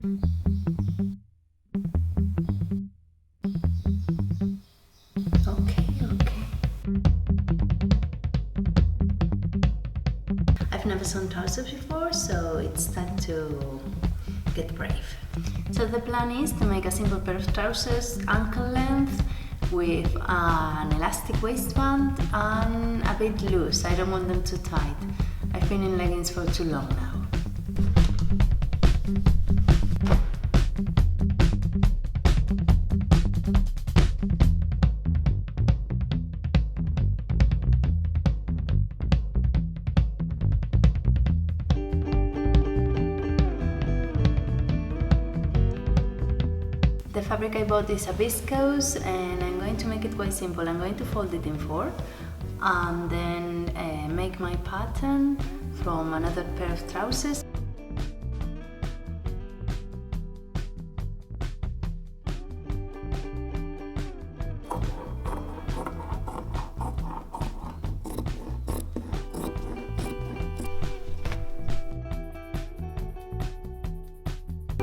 Okay. I've never sewn trousers before, so it's time to get brave. So the plan is to make a simple pair of trousers, ankle length, with an elastic waistband and a bit loose. I don't want them too tight. I've been in leggings for too long now. The fabric I bought is a viscose, and I'm going to make it quite simple. I'm going to fold it in four and then make my pattern from another pair of trousers.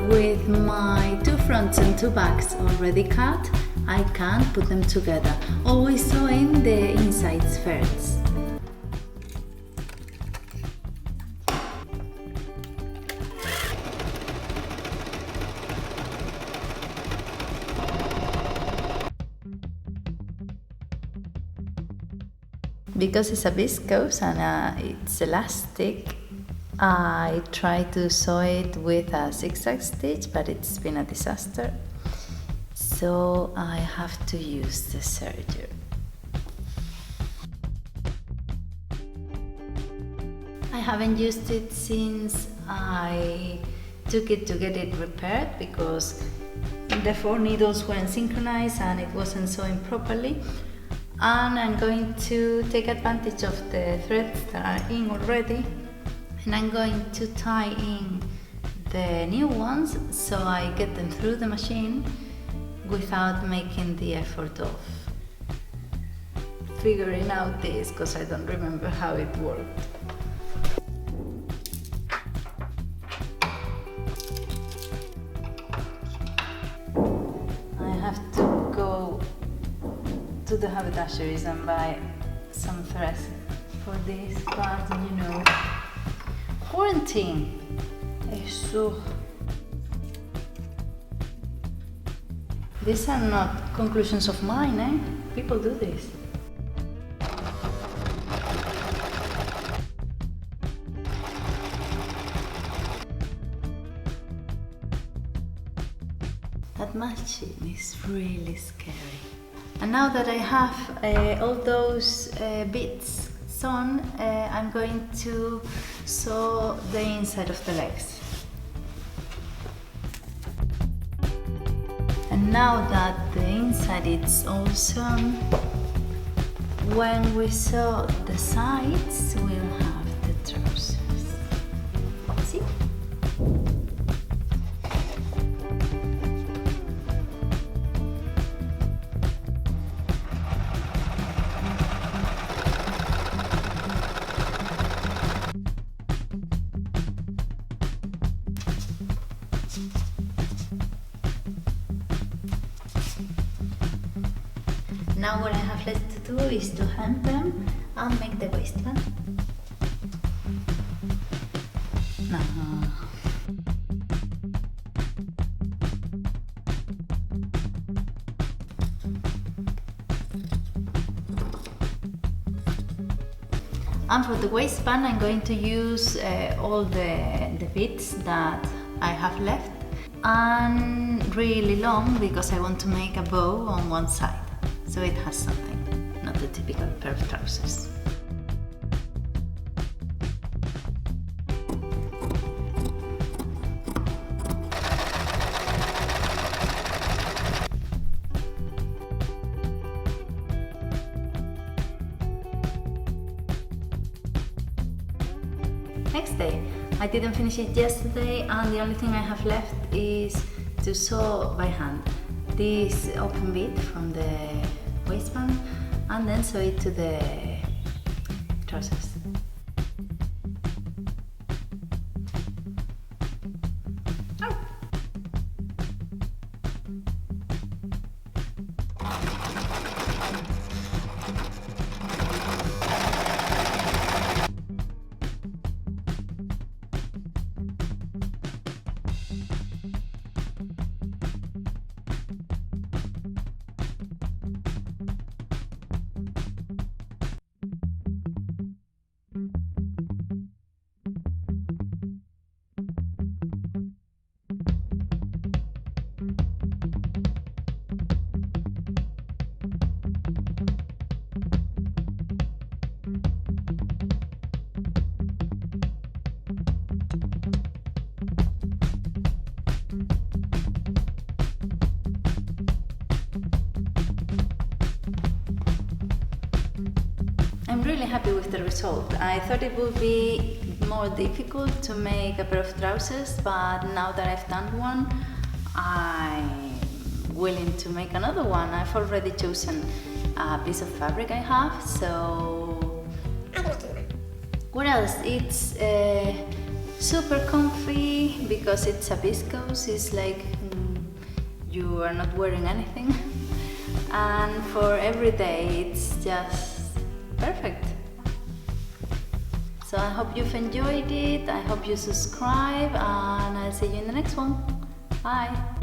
With my two fronts and two backs already cut, I can put them together, always sewing the insides first. Because it's a viscose and it's elastic, I tried to sew it with a zigzag stitch, but it's been a disaster, so I have to use the serger. I haven't used it since I took it to get it repaired because the four needles weren't synchronized and it wasn't sewing properly. And I'm going to take advantage of the threads that are in already, and I'm going to tie in the new ones so I get them through the machine without making the effort of figuring out this, because I don't remember how it worked. I have to go to the haberdasheries and buy some threads for this, but you know, quarantine. Eso. These are not conclusions of mine, eh? People do this. That machine is really scary. And now that I have all those bits sewn, I'm going to sew the inside of the legs. And now that the inside is all sewn, when we sew the sides, we'll have the trousers. See? Now what I have left to do is to hem them and make the waistband. No. And for the waistband, I'm going to use all the bits that I have left, and really long because I want to make a bow on one side. So it has something, not the typical pair of trousers. Next day, I didn't finish it yesterday, and the only thing I have left is to sew by hand this open bit from the waistband and then sew it to the trousers. Oh. really happy with the result. I thought it would be more difficult to make a pair of trousers, but now that I've done one, I'm willing to make another one. I've already chosen a piece of fabric I have, so what else? It's super comfy because it's a viscose. It's like you are not wearing anything, and for every day it's just perfect. So I hope you've enjoyed it, I hope you subscribe, and I'll see you in the next one. Bye!